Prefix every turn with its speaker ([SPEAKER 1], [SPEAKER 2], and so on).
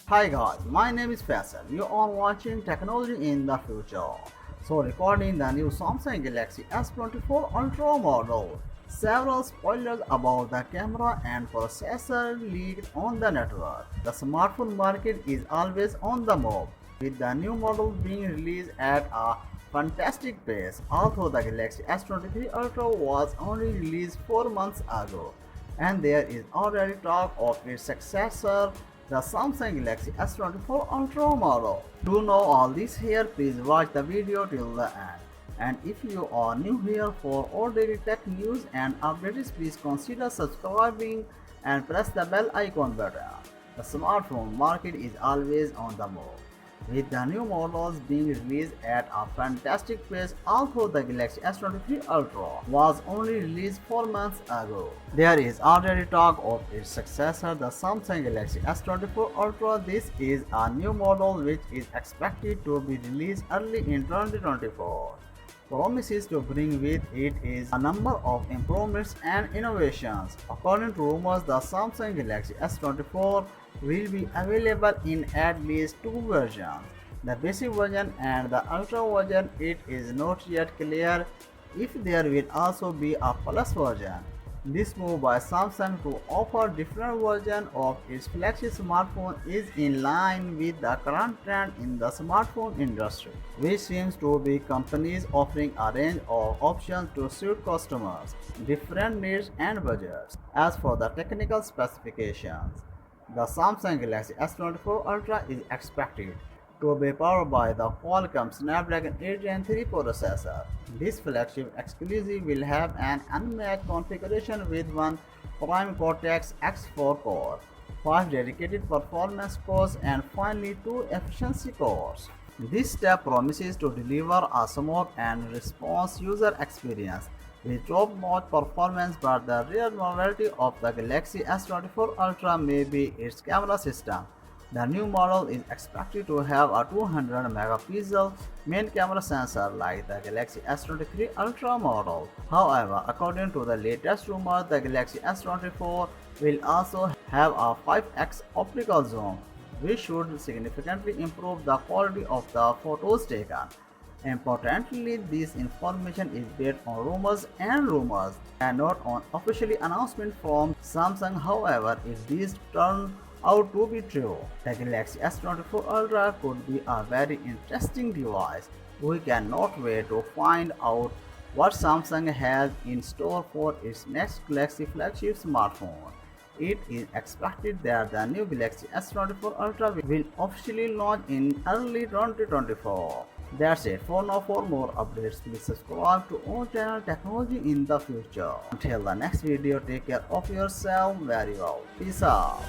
[SPEAKER 1] Hi guys, my name is Faisal. You are watching Technology in the Future. So recording the new Samsung Galaxy S24 Ultra model. Several spoilers about the camera and processor leaked on the network. The smartphone market is always on the move, with the new model being released at a fantastic pace. Although the Galaxy S23 Ultra was only released 4 months ago, and there is already talk of its successor, the Samsung Galaxy S24 Ultra model. To know all this here, please watch the video till the end. And if you are new here for all daily tech news and updates, please consider subscribing and press the bell icon button. The smartphone market is always on the move, with the new models being released at a fantastic pace. Although the Galaxy S23 Ultra was only released 4 months ago, there is already talk of its successor, the Samsung Galaxy S24 Ultra. This is a new model which is expected to be released early in 2024. Promises to bring with it is a number of improvements and innovations. According to rumors, the Samsung Galaxy S24 will be available in at least two versions, the basic version and the Ultra version. It is not yet clear if there will also be a Plus version. This move by Samsung to offer different versions of its flagship smartphone is in line with the current trend in the smartphone industry, which seems to be companies offering a range of options to suit customers' different needs and budgets. As for the technical specifications, the Samsung Galaxy S24 Ultra is expected to be powered by the Qualcomm Snapdragon 8 Gen 3 processor. This flagship exclusive will have an unmatched configuration with one Prime Cortex X4 core, 5 dedicated performance cores, and finally 2 efficiency cores. This step promises to deliver a smooth and responsive user experience with top-notch performance, but the real novelty of the Galaxy S24 Ultra may be its camera system. The new model is expected to have a 200 megapixel main camera sensor like the Galaxy S23 Ultra model. However, according to the latest rumors, the Galaxy S24 will also have a 5x optical zoom, which should significantly improve the quality of the photos taken. Importantly, this information is based on rumors and not on officially announcement from Samsung. However, if these turn out to be true, the Galaxy S24 Ultra could be a very interesting device. We cannot wait to find out what Samsung has in store for its next Galaxy flagship smartphone. It is expected that the new Galaxy S24 Ultra will officially launch in early 2024. That's it for now. For more updates, please subscribe to our channel Technology in the Future. Until the next video, take care of yourself very well. Peace out.